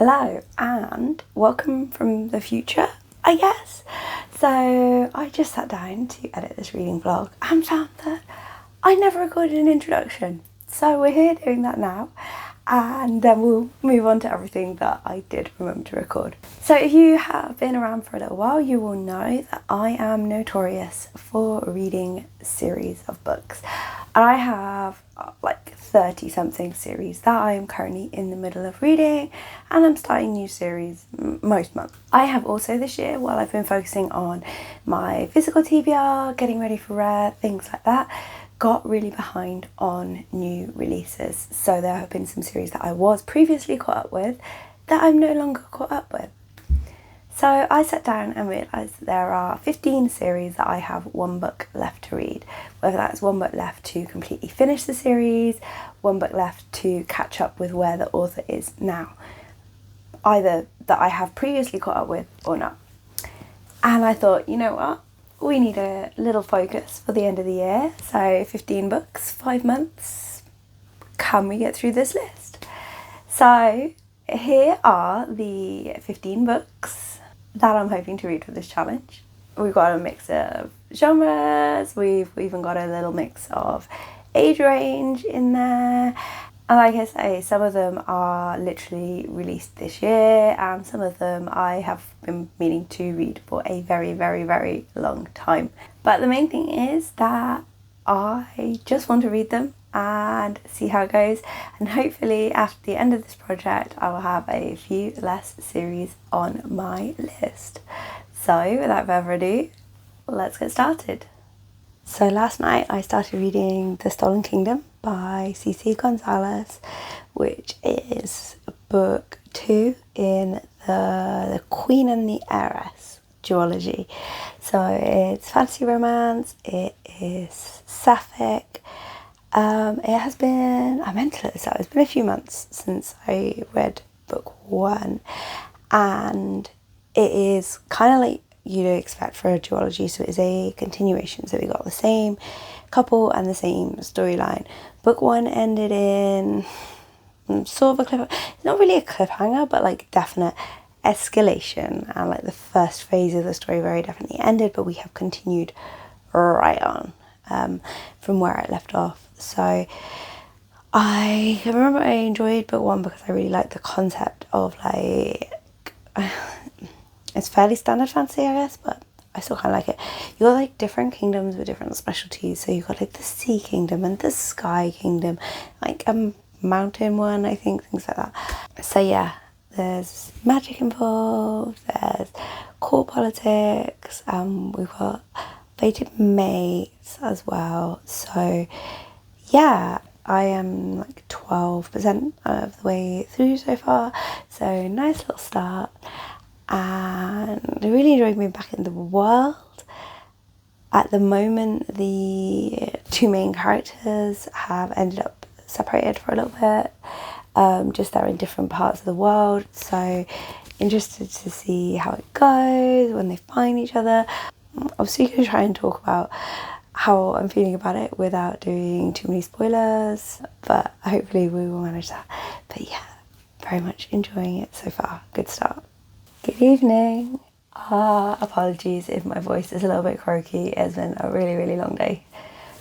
Hello and welcome from the future, I guess. So I just sat down to edit this reading vlog and found that I never recorded an introduction. So we're here doing that now, and then we'll move on to everything that I did remember to record. So if you have been around for a little while, you will know that I am notorious for reading series of books. And I have like 30 something series that I am currently in the middle of reading, and I'm starting new series most months. I have also this year, while I've been focusing on my physical TBR, getting ready for rare, things like that, got really behind on new releases. So there have been some series that I was previously caught up with that I'm no longer caught up with. So I sat down and realised that there are 15 series that I have one book left to read. Whether that's one book left to completely finish the series, one book left to catch up with where the author is now. Either that I have previously caught up with or not. And I thought, you know what? We need a little focus for the end of the year. So 15 books, 5 months. Can we get through this list? So here are the 15 books that I'm hoping to read for this challenge. We've got a mix of genres, we've even got a little mix of age range in there. And like I say, some of them are literally released this year, and some of them I have been meaning to read for a very, very, very long time. But the main thing is that I just want to read them and see how it goes, and hopefully after the end of this project I will have a few less series on my list. So without further ado, let's get started. So last night I started reading The Stolen Kingdom by Gonzalez, which is book 2 in the Queen and the Heiress duology. So it's fantasy romance, it is sapphic. It has been, I meant to let this out, it's been a few months since I read book 1, and it is kind of like you'd expect for a duology, so it's a continuation. So we got the same couple and the same storyline. Book 1 ended in sort of a cliffhanger. It's not really a cliffhanger, but like definite escalation, and like the first phase of the story very definitely ended, but we have continued right on from where it left off. So I remember I enjoyed book 1 because I really liked the concept of like it's fairly standard fantasy, I guess, but I still kind of like it. You got like different kingdoms with different specialties. So you got like the sea kingdom and the sky kingdom, like a mountain one, I think, things like that. So yeah, there's magic involved, there's court politics, we've got fated mates as well. So yeah, I am like 12% of the way through so far, so nice little start. And I really enjoyed moving back in the world. At the moment, the two main characters have ended up separated for a little bit. Just they're in different parts of the world, so interested to see how it goes when they find each other. Obviously, going to try and talk about how I'm feeling about it without doing too many spoilers, but hopefully we will manage that. But yeah, very much enjoying it so far. Good start. Good evening. Apologies if my voice is a little bit croaky. It has been a really, really long day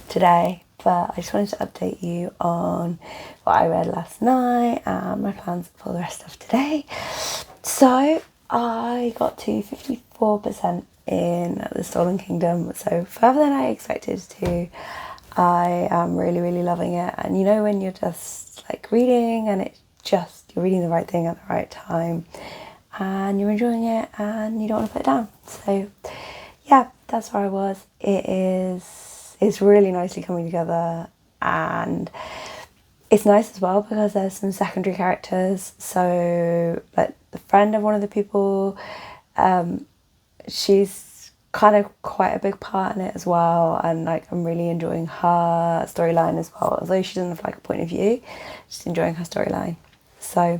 today, but I just wanted to update you on what I read last night and my plans for the rest of today. So I got to 54% in The Stolen Kingdom, so further than I expected to. I am really, really loving it, and you know when you're just like reading and you're reading the right thing at the right time, and you're enjoying it and you don't want to put it down. So yeah, that's where I was. It's really nicely coming together, and it's nice as well because there's some secondary characters. So like the friend of one of the people, she's kind of quite a big part in it as well, and like I'm really enjoying her storyline as well, although she doesn't have like a point of view, just enjoying her storyline. So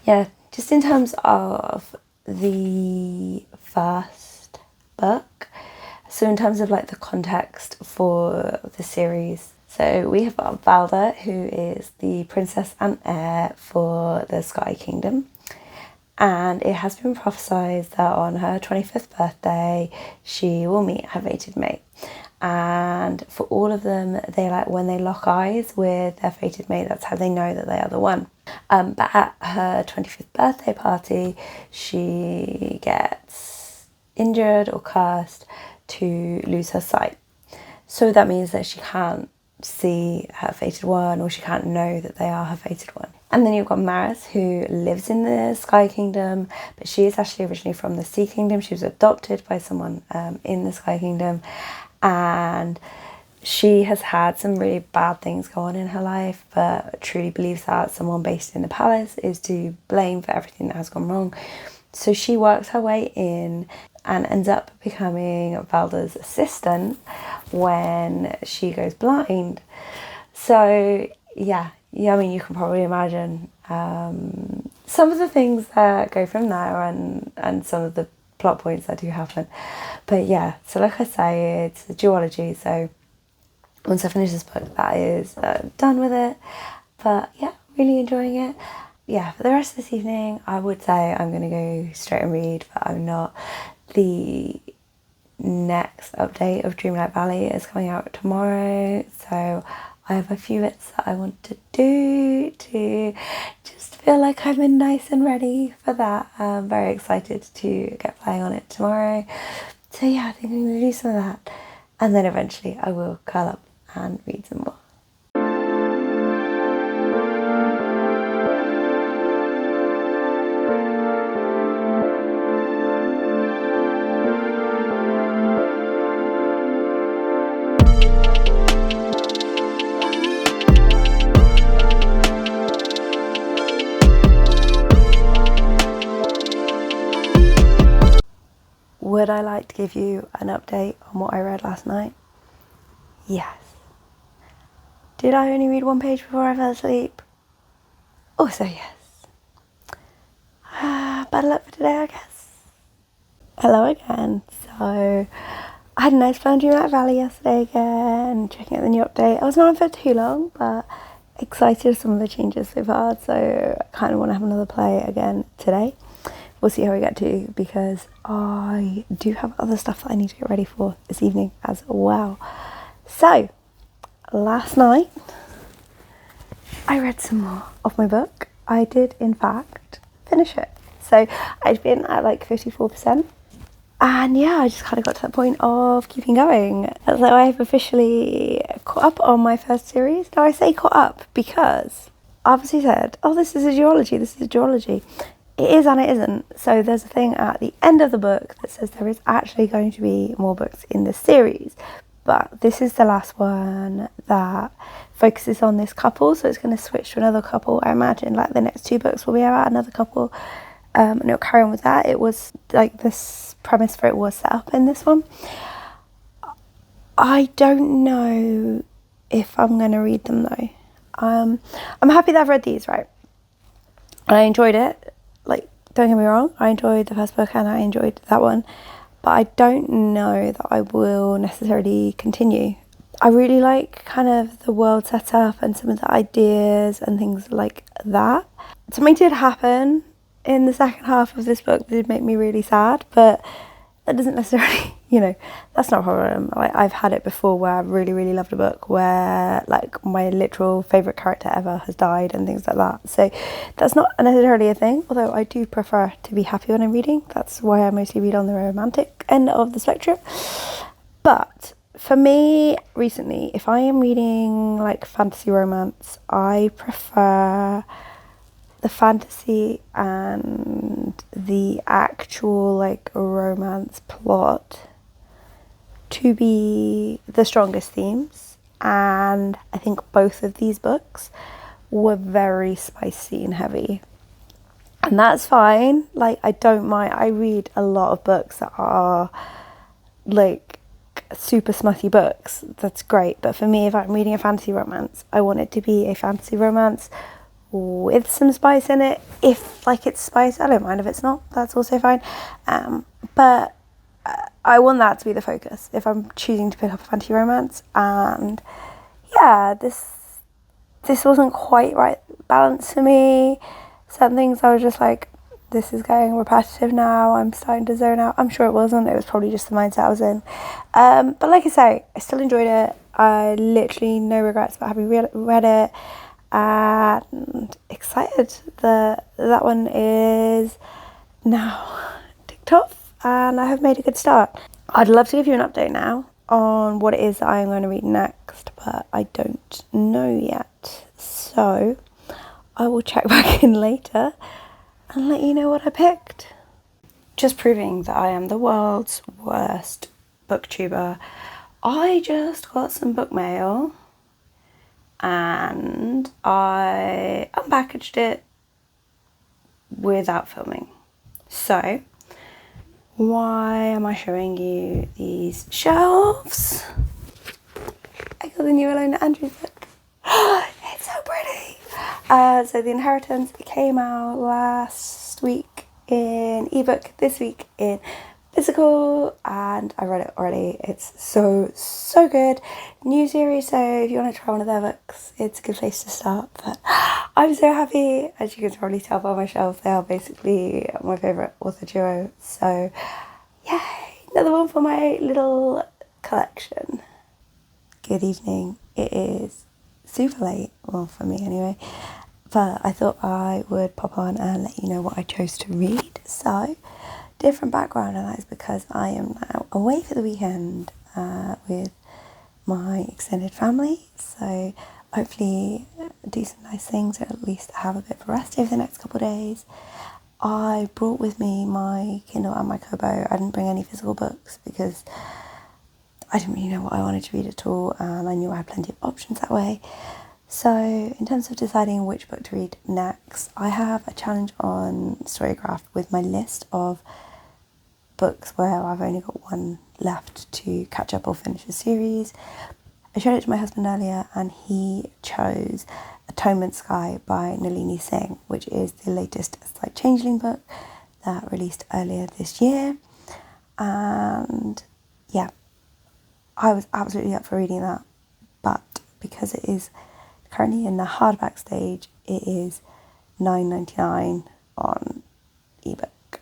yeah, just in terms of the first book, so in terms of like the context for the series, So we have got Valda, who is the princess and heir for the Sky Kingdom. And it has been prophesied that on her 25th birthday, she will meet her fated mate. And for all of them, they like when they lock eyes with their fated mate, that's how they know that they are the one. But at her 25th birthday party, she gets injured or cursed to lose her sight. So that means that she can't see her fated one, or she can't know that they are her fated one. And then you've got Maris, who lives in the Sky Kingdom, but she is actually originally from the Sea Kingdom. She was adopted by someone in the Sky Kingdom, and she has had some really bad things go on in her life, but truly believes that someone based in the palace is to blame for everything that has gone wrong. So she works her way in and ends up becoming Valda's assistant when she goes blind. So yeah, I mean, you can probably imagine some of the things that go from there and some of the plot points that do happen. But yeah, so like I say, it's a duology, so once I finish this book, that is done with it. But yeah, really enjoying it. Yeah, for the rest of this evening, I would say I'm going to go straight and read, but I'm not. The next update of Dreamlight Valley is coming out tomorrow, so I have a few bits that I want to do to just feel like I'm in nice and ready for that. I'm very excited to get playing on it tomorrow. So yeah, I think I'm going to do some of that, and then eventually I will curl up and read some more. Would I like to give you an update on what I read last night? Yes. Did I only read one page before I fell asleep? Also yes. Better luck for today, I guess. Hello again. So I had a nice fun Dreamlight Valley yesterday again, checking out the new update. I was not on for too long, but excited with some of the changes they've had, so I kind of want to have another play again today. We'll see how we get to, because I do have other stuff that I need to get ready for this evening as well. So, last night, I read some more of my book. I did, in fact, finish it. So, I'd been at like 54%. And yeah, I just kind of got to that point of keeping going. So I've officially caught up on my first series. Now, I say caught up because I obviously said, oh, this is a duology. It is and it isn't. So there's a thing at the end of the book that says there is actually going to be more books in this series. But this is the last one that focuses on this couple. So it's going to switch to another couple. I imagine like the next two books will be about another couple. And it'll carry on with that. It was like this premise for it was set up in this one. I don't know if I'm going to read them though. I'm happy that I've read these, right? And I enjoyed it. Like, don't get me wrong, I enjoyed the first book and I enjoyed that one, but I don't know that I will necessarily continue. I really like kind of the world set up and some of the ideas and things like that. Something did happen in the second half of this book that did make me really sad, but that doesn't necessarily, that's not a problem. Like, I've had it before where I've really, really loved a book where like my literal favourite character ever has died and things like that. So that's not necessarily a thing, although I do prefer to be happy when I'm reading. That's why I mostly read on the romantic end of the spectrum. But for me, recently, if I am reading like fantasy romance, I prefer the fantasy and the actual like romance plot to be the strongest themes, and I think both of these books were very spicy and heavy, and that's fine. Like, I don't mind. I read a lot of books that are like super smutty books. That's great, but for me, if I'm reading a fantasy romance, I want it to be a fantasy romance with some spice in it. If like it's spice, I don't mind if it's not, that's also fine, but I want that to be the focus if I'm choosing to pick up a fantasy romance. And yeah, this wasn't quite right balance for me. Some things I was just like, this is getting repetitive now. I'm starting to zone out. I'm sure it wasn't. It was probably just the mindset I was in. But like I say, I still enjoyed it. I literally no regrets about having read it. And excited that one is now ticked off and I have made a good start. I'd love to give you an update now on what it is that I am going to read next, but I don't know yet. So I will check back in later and let you know what I picked. Just proving that I am the world's worst booktuber, I just got some book mail and I unpackaged it without filming. So why am I showing you these shelves? I got the new Alona Andrews book. It's so pretty. So The Inheritance came out last week in ebook, this week in physical, and I read it already. It's so good. New series, so if you want to try one of their books, it's a good place to start. But I'm so happy. As you can probably tell by my shelf, they are basically my favourite author duo. So yay, another one for my little collection. Good evening. It is super late, well for me anyway, but I thought I would pop on and let you know what I chose to read. So different background, and that is because I am now away for the weekend with my extended family, so hopefully do some nice things, or at least have a bit of a rest over the next couple of days. I brought with me my Kindle and my Kobo. I didn't bring any physical books because I didn't really know what I wanted to read at all, and I knew I had plenty of options that way. So in terms of deciding which book to read next, I have a challenge on Storygraph with my list of books where I've only got one left to catch up or finish a series. I showed it to my husband earlier and he chose Atonement Sky by Nalini Singh, which is the latest Slight Changeling book that released earlier this year. And yeah, I was absolutely up for reading that, but because it is currently in the hardback stage, it is $9.99 on ebook,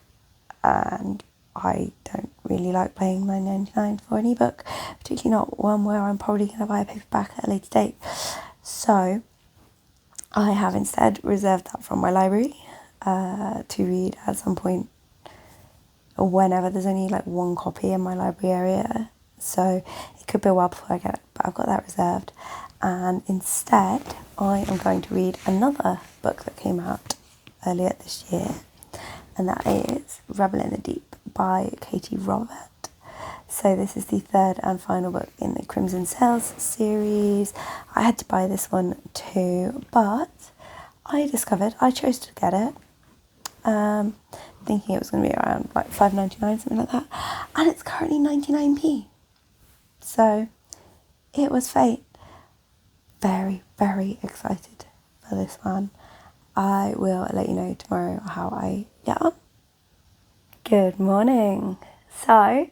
and I don't really like paying $9.99 for an ebook, particularly not one where I'm probably going to buy a paperback at a later date. So I have instead reserved that from my library to read at some point, or whenever. There's only like one copy in my library area, so it could be a while before I get it, but I've got that reserved. And instead I am going to read another book that came out earlier this year, and that is Rebel in the Deep by Katee Robert. So this is the third and final book in the Crimson Sails series. I had to buy this one too, but I chose to get it, thinking it was going to be around like $5.99, something like that, and it's currently 99p. So it was fate. Very, very excited for this one. I will let you know tomorrow how I get on. Good morning. So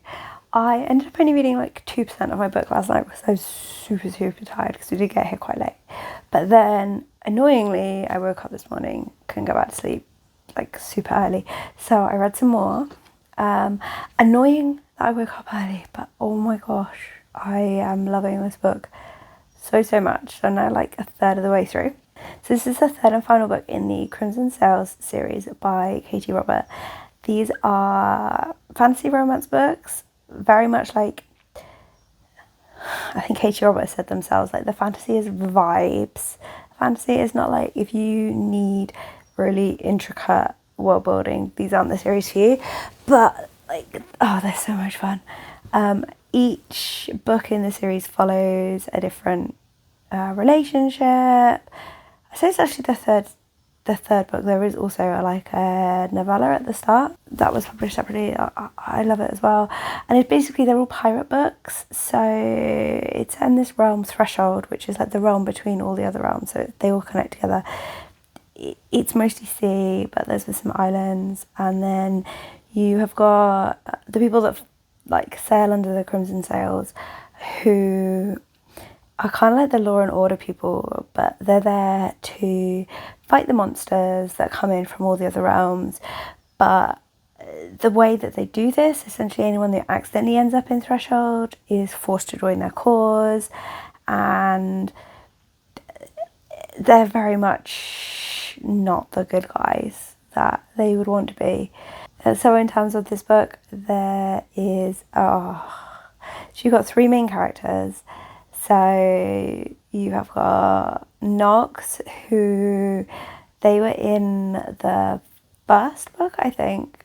I ended up only reading like 2% of my book last night because I was super tired because we did get here quite late. But then annoyingly I woke up this morning, couldn't go back to sleep like super early, so I read some more. Annoying that I woke up early, but oh my gosh, I am loving this book so much. So now like a third of the way through. So this is the third and final book in the Crimson Sails series by Katee Robert. These are fantasy romance books, very much like, I think Katee Robert said themselves, like the fantasy is vibes. Fantasy is not like, if you need really intricate world building, these aren't the series for you, but like, oh, they're so much fun. Each book in the series follows a different relationship. I say it's actually the third book. There is also a novella at the start that was published separately. I love it as well. And it's basically, they're all pirate books. So it's in this realm, Threshold, which is like the realm between all the other realms. So they all connect together. It's mostly sea, but there's some islands. And then you have got the people that like sail under the Crimson Sails, who are kind of like the law and order people, but they're there to fight the monsters that come in from all the other realms. But the way that they do this, essentially anyone that accidentally ends up in Threshold is forced to join their cause, and they're very much not the good guys that they would want to be. So in terms of this book, there is, so you've got three main characters. So you have got Nox, who they were in the first book, I think.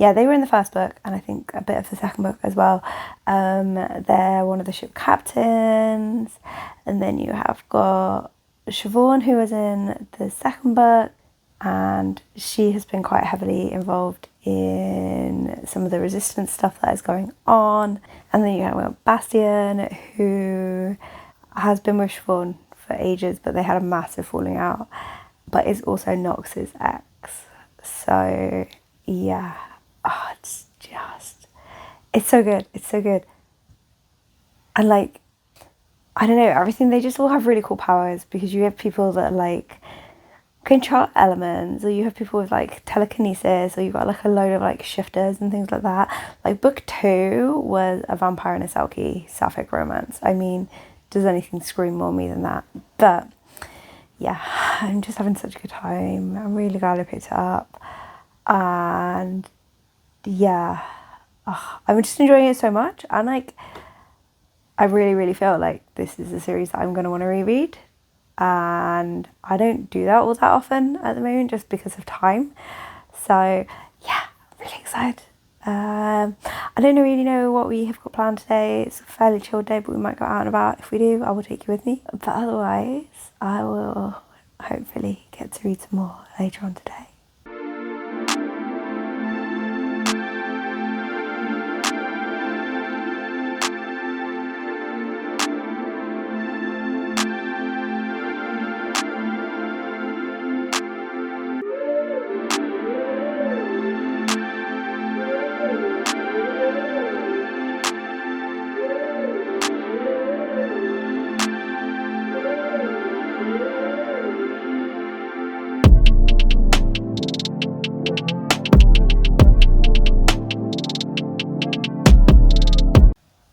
Yeah, they were in the first book, and I think a bit of the second book as well. They're one of the ship captains, and then you have got Siobhan, who was in the second book, and she has been quite heavily involved in some of the resistance stuff that is going on. And then you have Bastian, who has been with Siobhan for ages, but they had a massive falling out, but is also Nox's ex. So yeah, it's so good. It's so good. And like, I don't know, everything, they just all have really cool powers, because you have people that like can chart elements, or you have people with like telekinesis, or you've got like a load of like shifters and things like that. Like book 2 was a vampire and a Selkie sapphic romance. I mean, does anything scream more me than that? But yeah, I'm just having such a good time. I'm really glad I picked it up. And yeah, I'm just enjoying it so much. And like, I really, really feel like this is a series that I'm going to want to reread. And I don't do that all that often at the moment, just because of time. So yeah, really excited. I don't really know what we have got planned today. It's a fairly chilled day, but we might go out and about. If we do, I will take you with me. But otherwise, I will hopefully get to read some more later on today.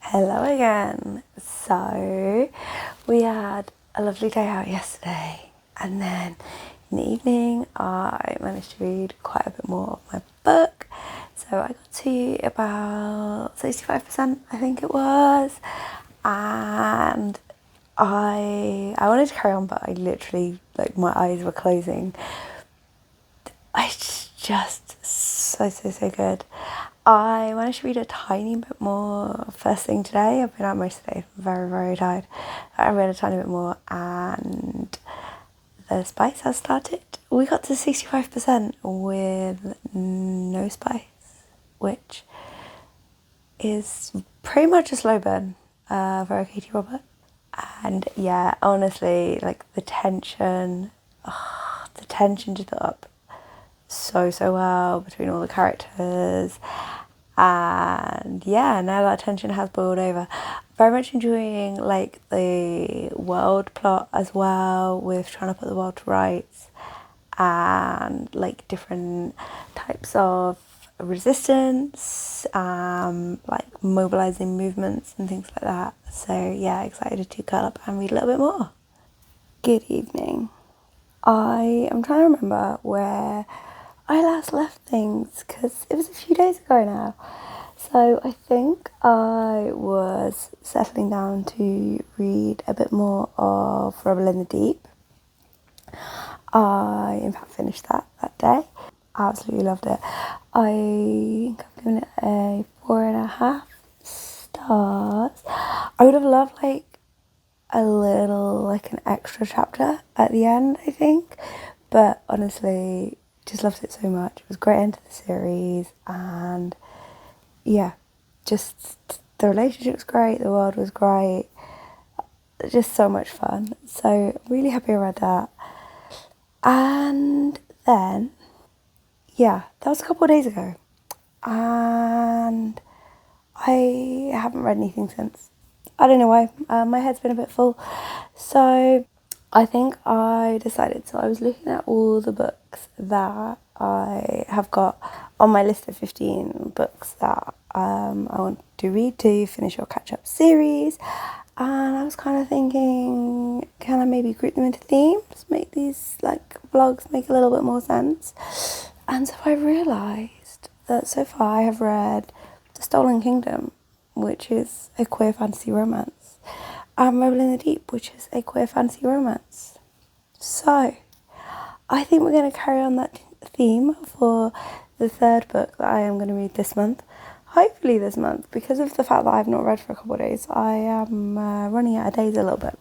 Hello again. So we had a lovely day out yesterday, and then in the evening I managed to read quite a bit more of my book. So I got to about 65%, I think it was, and I wanted to carry on, but I literally, like, my eyes were closing. It's just so good. I managed to read a tiny bit more first thing today. I've been out most of the day, very tired. I read a tiny bit more, and the spice has started. We got to 65% with no spice, which is pretty much a slow burn for a Katee Robert. And yeah, honestly, like the tension just built up so well between all the characters, and yeah, now that tension has boiled over. Very much enjoying like the world plot as well, with trying to put the world to rights, and like different types of resistance, like mobilizing movements and things like that. So yeah, excited to curl up and read a little bit more. Good evening. I am trying to remember where I last left things, because it was a few days ago now. So I think I was settling down to read a bit more of Rebel in the Deep. I in fact finished that day. Absolutely loved it. I think I've given it a 4.5 stars. I would have loved like a little, like an extra chapter at the end, I think, but honestly just loved it so much. It was great end to the series, and yeah, just the relationship was great, the world was great, just so much fun. So really happy I read that. And then yeah, that was a couple of days ago, and I haven't read anything since. I don't know why. My head's been a bit full. So I think I decided, so I was looking at all the books that I have got on my list of 15 books that I want to read to finish your catch-up series. And I was kind of thinking, can I maybe group them into themes? Make these like vlogs make a little bit more sense. And so I realised that so far I have read The Stolen Kingdom, which is a queer fantasy romance, and Rebel in the Deep, which is a queer fantasy romance. So I think we're going to carry on that theme for the third book that I am going to read this month. Hopefully this month, because of the fact that I've not read for a couple of days, I am running out of days a little bit.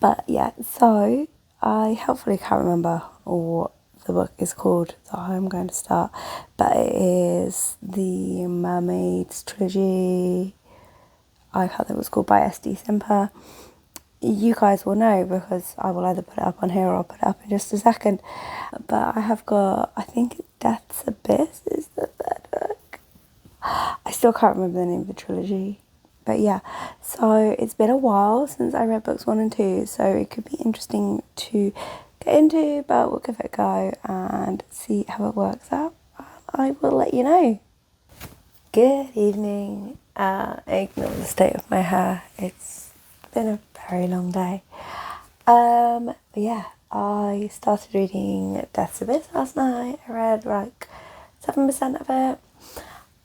But yeah, so I helpfully can't remember what the book is called that I'm going to start, but it is the Mermaids trilogy. I can't think what it's called, by SD Simper. You guys will know because I will either put it up on here or I'll put it up in just a second. But I have got, I think Death's Abyss is the third book. I still can't remember the name of the trilogy. But yeah, so it's been a while since I read books 1 and 2, so it could be interesting to get into, but we'll give it a go and see how it works out. I will let you know. Good evening. Ignore the state of my hair. It's been a very long day. But yeah, I started reading Death's Abyss last night. I read like 7% of it.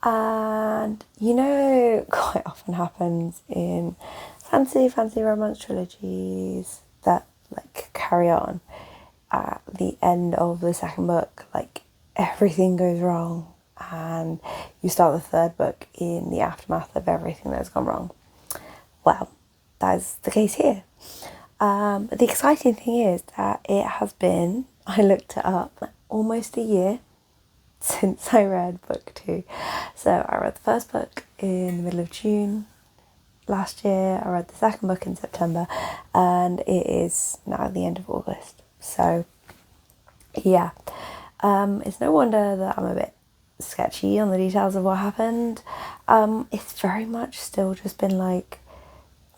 And you know, quite often happens in fancy romance trilogies that like carry on at the end of the second book, like everything goes wrong and you start the third book in the aftermath of everything that's gone wrong. Well, that's the case here. But the exciting thing is that it has been, I looked it up, almost a year since I read book 2. So I read the first book in the middle of June last year. I read the second book in September, and it is now the end of August. So yeah, it's no wonder that I'm a bit sketchy on the details of what happened. It's very much still just been like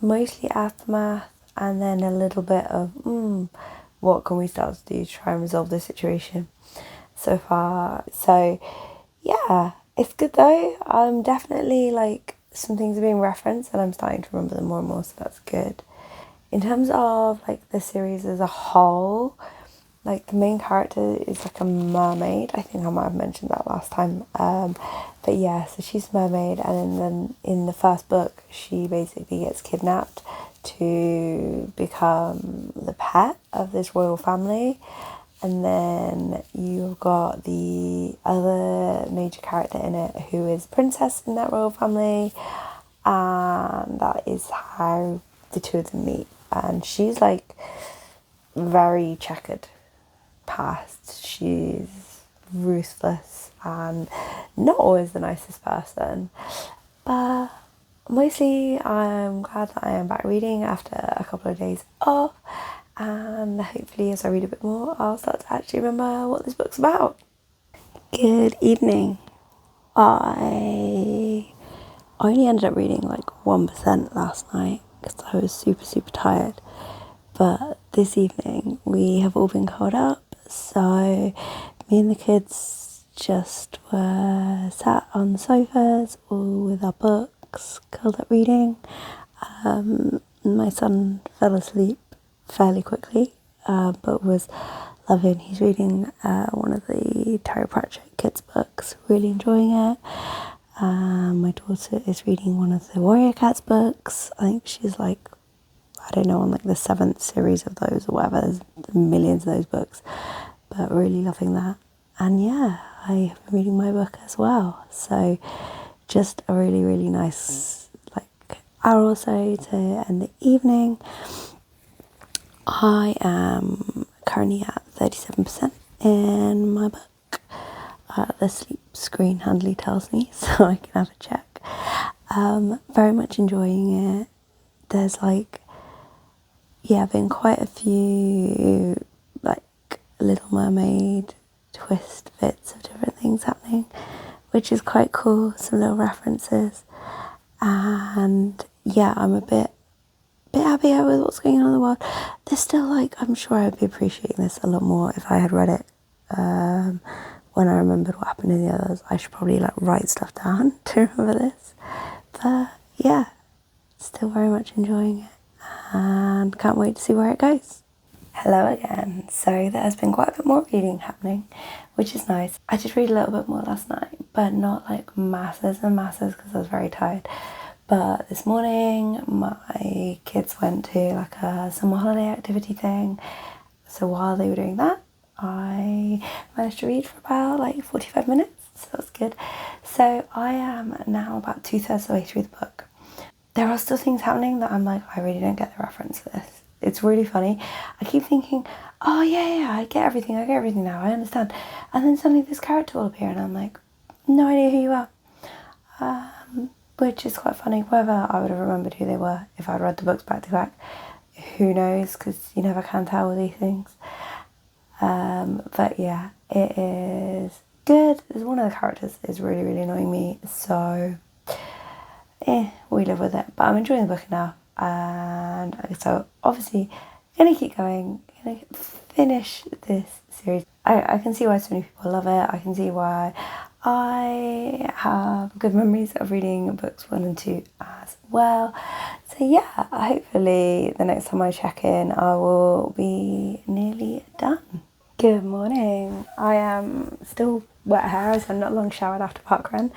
mostly aftermath and then a little bit of what can we start to do to try and resolve this situation so far. So yeah, it's good though. Definitely like some things are being referenced and I'm starting to remember them more and more, so that's good. In terms of like the series as a whole, like the main character is like a mermaid. I think I might have mentioned that last time. But yeah, so she's a mermaid, and then in the first book she basically gets kidnapped to become the pet of this royal family. And then you've got the other major character in it who is a princess in that royal family, and that is how the two of them meet. And she's like very checkered past. She's ruthless and not always the nicest person, but mostly I'm glad that I am back reading after a couple of days off, and hopefully as I read a bit more I'll start to actually remember what this book's about. Good evening. I only ended up reading like 1% last night because I was super tired, but this evening we have all been caught up, so me and the kids just were sat on the sofas all with our books, curled up reading. My son fell asleep fairly quickly, but was loving. He's reading one of the Terry Pratchett kids' books, really enjoying it. My daughter is reading one of the Warrior Cats books. I think she's like, I don't know, on like the 7th series of those or whatever. There's millions of those books, but really loving that. And yeah, I have been reading my book as well. So just a really nice like hour or so to end the evening. I am currently at 37% in my book. The sleep screen handily tells me, so I can have a check. Very much enjoying it. There's like, been quite a few like Little Mermaid twist bits of different things happening, which is quite cool. Some little references, and yeah, I'm a bit bit happier with what's going on in the world. There's still like, I'm sure I'd be appreciating this a lot more if I had read it when I remembered what happened in the others. I should probably like write stuff down to remember this. But yeah, still very much enjoying it and can't wait to see where it goes. Hello again. So there has been quite a bit more reading happening, which is nice. I did read a little bit more last night, but not like masses and masses because I was very tired. But this morning my kids went to like a summer holiday activity thing. So while they were doing that, I managed to read for about like 45 minutes. So that was good. So I am now about 2/3 of the way through the book. There are still things happening that I'm like, I really don't get the reference to this. It's really funny. I keep thinking, oh yeah, I get everything now, I understand. And then suddenly this character will appear and I'm like, no idea who you are. Which is quite funny. Whether I would have remembered who they were if I'd read the books back to back, who knows, because you never can tell with these things. But yeah, it is good. One of the characters is really, really annoying me, so we live with it. But I'm enjoying the book now, and so obviously gonna keep going, gonna finish this series. I can see why so many people love it. I can see why I have good memories of reading books 1 and 2 as well. So yeah, hopefully the next time I check in I will be nearly done. Good morning. I am still wet hair as I'm not long showered after parkrun.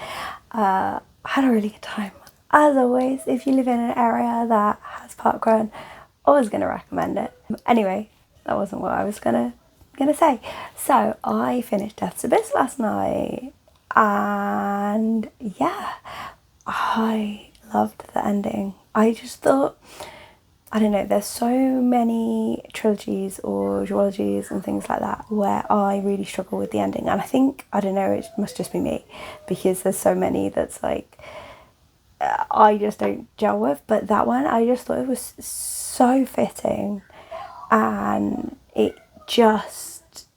I had a really good time. As always, if you live in an area that has parkrun, always going to recommend it. Anyway, that wasn't what I was gonna say. So I finished Death's Abyss last night, and yeah, I loved the ending. I just thought, I don't know, there's so many trilogies or duologies and things like that where I really struggle with the ending, and I think, I don't know, it must just be me because there's so many that's like I just don't gel with. But that one, I just thought it was so fitting, and it just,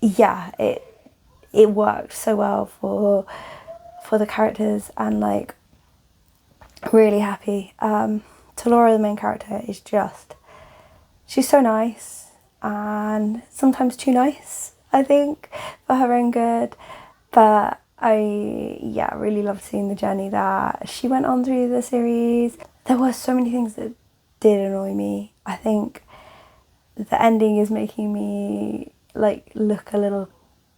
yeah, it worked so well for the characters, and like really happy. Talora, the main character, is just, she's so nice, and sometimes too nice, I think, for her own good. But I really loved seeing the journey that she went on through the series. There were so many things that did annoy me. I think the ending is making me like look a little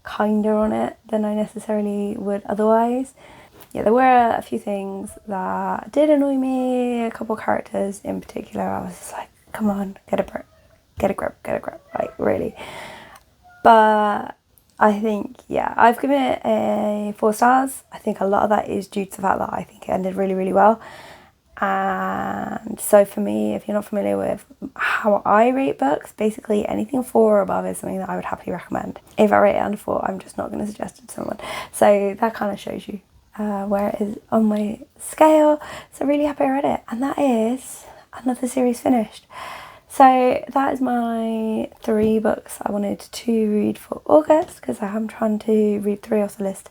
kinder on it than I necessarily would otherwise. Yeah, there were a few things that did annoy me, a couple characters in particular. I was just like, come on, get a grip, like really. But I think, yeah, I've given it a 4 stars. I think a lot of that is due to the fact that I think it ended really, really well. And so for me, if you're not familiar with how I rate books, basically anything 4 or above is something that I would happily recommend. If I rate it under 4, I'm just not going to suggest it to someone. So that kind of shows you where it is on my scale. So really happy I read it. And that is another series finished. So that is my 3 books I wanted to read for August, because I am trying to read 3 off the list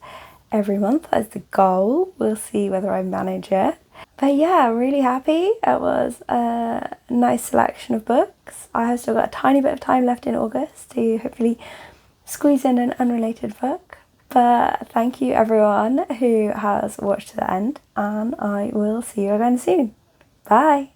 every month. That's the goal. We'll see whether I manage it. But yeah, really happy. It was a nice selection of books. I have still got a tiny bit of time left in August to hopefully squeeze in an unrelated book. But thank you everyone who has watched to the end, and I will see you again soon. Bye.